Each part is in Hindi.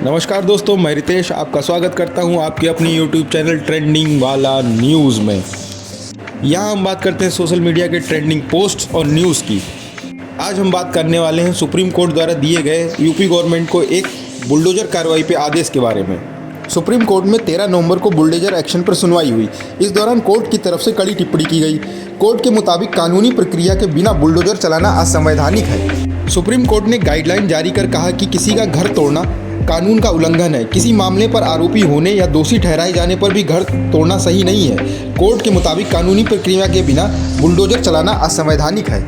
नमस्कार दोस्तों, मैं रितेश आपका स्वागत करता हूं आपके अपनी यूट्यूब चैनल ट्रेंडिंग वाला न्यूज़ में। यहां हम बात करते हैं सोशल मीडिया के ट्रेंडिंग पोस्ट और न्यूज़ की। आज हम बात करने वाले हैं सुप्रीम कोर्ट द्वारा दिए गए यूपी गवर्नमेंट को एक बुलडोजर कार्रवाई पे आदेश के बारे में। सुप्रीम कोर्ट में 13 नवंबर को बुलडोजर एक्शन पर सुनवाई हुई। इस दौरान कोर्ट की तरफ से कड़ी टिप्पणी की गई। कोर्ट के मुताबिक कानूनी प्रक्रिया के बिना बुलडोजर चलाना असंवैधानिक है। सुप्रीम कोर्ट ने गाइडलाइन जारी कर कहा कि किसी का घर तोड़ना कानून का उल्लंघन है। किसी मामले पर आरोपी होने या दोषी ठहराए जाने पर भी घर तोड़ना सही नहीं है। कोर्ट के मुताबिक कानूनी प्रक्रिया के बिना बुलडोजर चलाना असंवैधानिक है।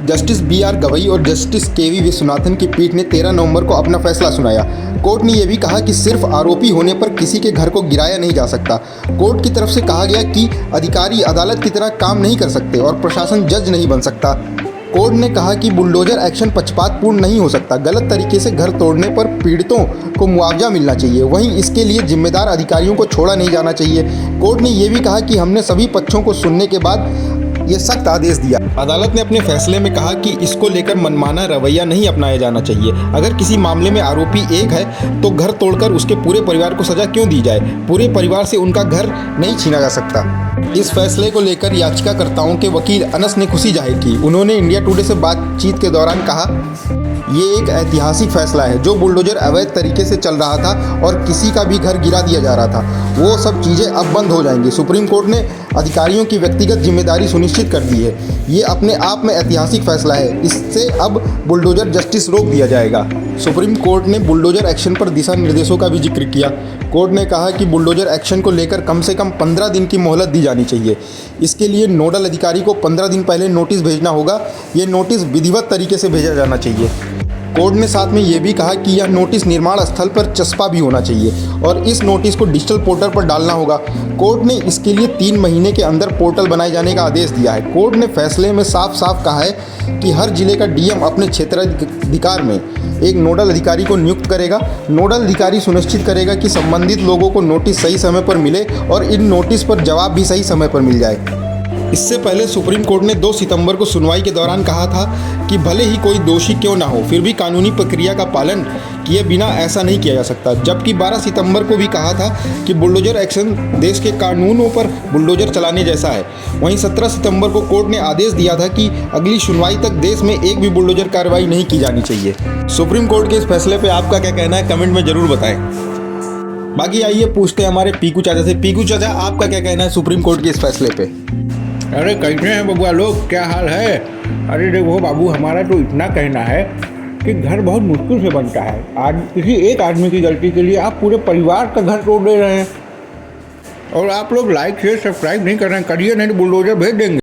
Justice B R. गवई और जस्टिस के.वी. विश्वनाथन की पीठ ने 13 नवंबर को अपना फैसला सुनाया। कोर्ट ने यह भी कहा कि सिर्फ आरोपी होने पर किसी के घर को गिराया नहीं जा सकता। कोर्ट की तरफ से कहा गया कि अधिकारी अदालत की तरह काम नहीं कर सकते और प्रशासन जज नहीं बन सकता। कोर्ट ने कहा कि बुलडोजर एक्शन पक्षपातपूर्ण नहीं हो सकता। गलत तरीके से घर तोड़ने पर पीड़ितों को मुआवजा मिलना चाहिए, वहीं इसके लिए जिम्मेदार अधिकारियों को छोड़ा नहीं जाना चाहिए। कोर्ट ने यह भी कहा कि हमने सभी पक्षों को सुनने के बाद ये सख्त आदेश दिया। अदालत ने अपने फैसले में कहा कि इसको लेकर मनमाना रवैया नहीं अपनाया जाना चाहिए। अगर किसी मामले में आरोपी एक है तो घर तोड़कर उसके पूरे परिवार को सजा क्यों दी जाए? पूरे परिवार से उनका घर नहीं छीना जा सकता। इस फैसले को लेकर याचिकाकर्ताओं के वकील अनस ने खुशी जाहिर की। उन्होंने इंडिया टुडे से बातचीत के दौरान कहा, ये एक ऐतिहासिक फैसला है। जो बुलडोजर अवैध तरीके से चल रहा था और किसी का भी घर गिरा दिया जा रहा था, वो सब चीज़ें अब बंद हो जाएंगी। सुप्रीम कोर्ट ने अधिकारियों की व्यक्तिगत जिम्मेदारी सुनिश्चित कर दी है। ये अपने आप में ऐतिहासिक फैसला है। इससे अब बुलडोजर जस्टिस रोक दिया जाएगा। सुप्रीम कोर्ट ने बुलडोजर एक्शन पर दिशा निर्देशों का भी जिक्र किया। कोर्ट ने कहा कि बुलडोजर एक्शन को लेकर कम से कम 15 दिन की मोहलत दी जानी चाहिए। इसके लिए नोडल अधिकारी को 15 दिन पहले नोटिस भेजना होगा। ये नोटिस विधिवत तरीके से भेजा जाना चाहिए। कोर्ट ने साथ में ये भी कहा कि यह नोटिस निर्माण स्थल पर चस्पा भी होना चाहिए और इस नोटिस को डिजिटल पोर्टल पर डालना होगा। कोर्ट ने इसके लिए 3 महीने के अंदर पोर्टल बनाए जाने का आदेश दिया है। कोर्ट ने फैसले में साफ साफ कहा है कि हर जिले का डीएम अपने क्षेत्राधिकार में एक नोडल अधिकारी को नियुक्त करेगा। नोडल अधिकारी सुनिश्चित करेगा कि संबंधित लोगों को नोटिस सही समय पर मिले और इन नोटिस पर जवाब भी सही समय पर मिल जाए। इससे पहले सुप्रीम कोर्ट ने 2 सितंबर को सुनवाई के दौरान कहा था कि भले ही कोई दोषी क्यों ना हो, फिर भी कानूनी प्रक्रिया का पालन किए बिना ऐसा नहीं किया जा सकता। जबकि 12 सितंबर को भी कहा था कि बुलडोजर एक्शन देश के कानूनों पर बुलडोजर चलाने जैसा है। वहीं 17 सितंबर को कोर्ट ने आदेश दिया था कि अगली सुनवाई तक देश में एक भी बुलडोजर कार्रवाई नहीं की जानी चाहिए। सुप्रीम कोर्ट के इस फैसले पर आपका क्या कहना है, कमेंट में ज़रूर बताएं। बाकी आइए पूछते हैं हमारे पीकू चाचा से। पीकू चाचा, आपका क्या कहना है सुप्रीम कोर्ट के इस फैसले पे? अरे कैसे हैं बबुआ लोग, क्या हाल है? अरे देखो बाबू, हमारा तो इतना कहना है कि घर बहुत मुश्किल से बनता है। आज किसी एक आदमी की गलती के लिए आप पूरे परिवार का घर तोड़ दे रहे हैं। और आप लोग लाइक शेयर सब्सक्राइब नहीं कर रहे हैं, करिए, नहीं तो बुलडोजर भेज देंगे।